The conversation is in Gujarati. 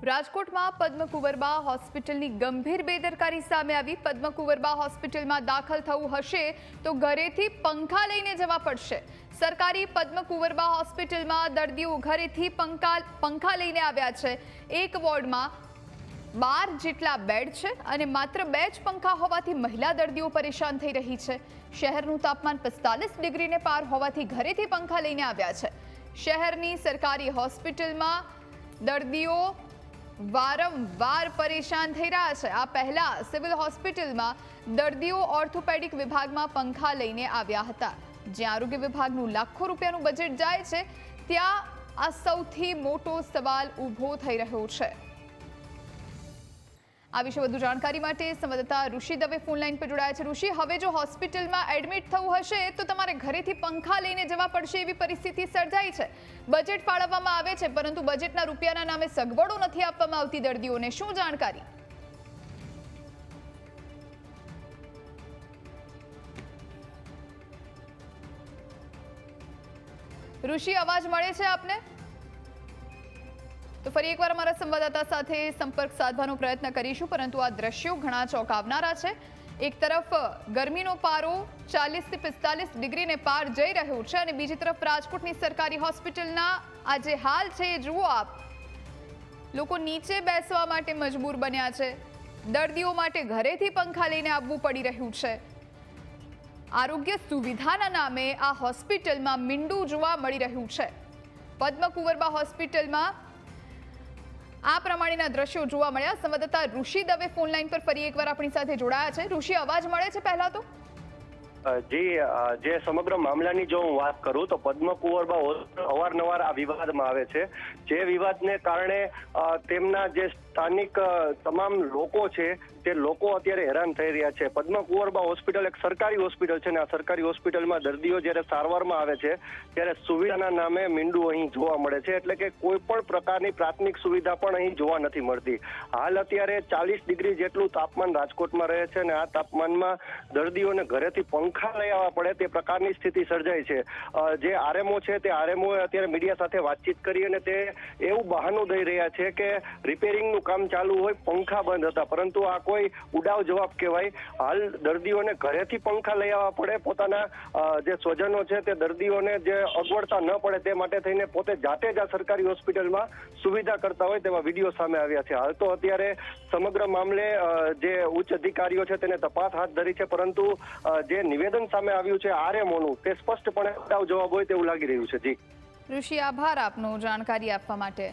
રાજકોટમાં પદ્મકુંવરબા હોસ્પિટલની ગંભીર બેદરકારી સામે આવી। પદ્મકુંવરબા હોસ્પિટલમાં દાખલ થવું હશે તો ઘરેથી પંખા લઈને જવા પડશે। સરકારી પદ્મકુંવરબા હોસ્પિટલમાં દર્દીઓ ઘરેથી પંખા લઈને આવ્યા છે। એક વોર્ડમાં 12 જેટલા બેડ છે અને માત્ર 2 જ પંખા હોવાથી મહિલા દર્દીઓ પરેશાન થઈ રહી છે। શહેરનું તાપમાન 45 ડિગ્રીને પાર હોવાથી ઘરેથી પંખા લઈને આવ્યા છે। શહેરની સરકારી હોસ્પિટલમાં દર્દીઓ વારંવાર પરેશાન થઈ રહ્યા છે। આ પહેલા સિવિલ હોસ્પિટલમાં દર્દીઓ ઓર્થોપેડિક વિભાગમાં પંખા લઈને આવ્યા હતા। જ્યાં આરોગ્ય વિભાગનું લાખો રૂપિયાનું બજેટ જાય છે ત્યાં આ સૌથી મોટો સવાલ ઊભો થઈ રહ્યો છે। આ વિશે વધુ જાણકારી માટે સંવાદદાતા ઋષિ દવે ફોન લાઈન પર જોડાયા છે। ઋષિ, હવે જો હોસ્પિટલમાં એડમિટ થવું હશે તો તમારે ઘરેથી પંખા લઈને જવા પડશે એવી પરિસ્થિતિ સર્જાઈ છે। બજેટ ફાળવવામાં આવે છે પરંતુ બજેટના રૂપિયાના નામે સગવડો નથી આપવામાં આવતી દર્દીઓને। શું જાણકારી? ઋષિ, અવાજ મળે છે આપને? તો ફરી એકવાર અમારા સંવાદદાતા સાથે સંપર્ક સાધવાનો પ્રયત્ન કરીશું, પરંતુ આ દ્રશ્યો ઘણા ચોંકાવનારા છે। એક તરફ ગરમીનો પારો 40 થી 45 ડિગ્રીને પાર જઈ રહ્યો છે અને બીજી તરફ રાજકોટની સરકારી હોસ્પિટલના આ જે હાલ છે એ જુઓ આપ। લોકો નીચે બેસવા માટે મજબૂર બન્યા છે। દર્દીઓ માટે ઘરેથી પંખા લઈને આવવું પડી રહ્યું છે। આરોગ્ય સુવિધાના નામે આ હોસ્પિટલમાં મીંડું જોવા મળી રહ્યું છે। પદ્મકુંવરબા હોસ્પિટલમાં આ પ્રમાણેના દ્રશ્યો જોવા મળ્યા। સંવાદદાતા ઋષિ દવે ફોન લાઈન પર ફરી એકવાર આપણી સાથે જોડાયા છે। ઋષિ, અવાજ મળે છે પહેલા તો? જી, જે સમગ્ર મામલાની જો હું વાત કરું તો પદ્મકુંવરબા અવારનવાર આ વિવાદમાં આવે છે। જે વિવાદને કારણે તેમના જે સ્થાનિક તમામ લોકો છે તે લોકો અત્યારે હેરાન થઈ રહ્યા છે। પદ્મકુંવરબા હોસ્પિટલ એક સરકારી હોસ્પિટલ છે ને આ સરકારી હોસ્પિટલમાં દર્દીઓ જ્યારે સારવારમાં આવે છે ત્યારે સુવિધાના નામે મીંડું અહીં જોવા મળે છે। એટલે કે કોઈ પણ પ્રકારની પ્રાથમિક સુવિધા પણ અહીં જોવા નથી મળતી। હાલ અત્યારે 40 ડિગ્રી જેટલું તાપમાન રાજકોટમાં રહે છે અને આ તાપમાનમાં દર્દીઓને ઘરેથી પંખા લઈ આવવા પડે તે પ્રકારની સ્થિતિ સર્જાઈ છે। જે આરએમઓ છે તે આરએમઓ અત્યારે મીડિયા સાથે વાતચીત કરી અને તે એવું બહાનું દઈ રહ્યા છે કે રિપેરિંગનું કામ ચાલુ હોય, પંખા બંધ હતા, પરંતુ આ કોઈ ઉડાવ જવાબ કહેવાય। હાલ દર્દીઓને ઘરેથી પંખા લઈ આવવા પડે, પોતાના જે સ્વજનો છે તે દર્દીઓને જે અગવડતા ન પડે તે માટે થઈને પોતે જાતે જ આ સરકારી હોસ્પિટલમાં સુવિધા કરતા હોય તેવા વિડીયો સામે આવ્યા છે। હાલ તો અત્યારે સમગ્ર મામલે જે ઉચ્ચ અધિકારીઓ છે તેને તપાસ હાથ ધરી છે, પરંતુ જે નિવેદન સામે આવ્યું છે આરએમઓનું તે સ્પષ્ટપણે ઉડાવ જવાબ હોય તેવું લાગી રહ્યું છે। જી ઋષિ, આભાર આપનો જાણકારી આપવા માટે।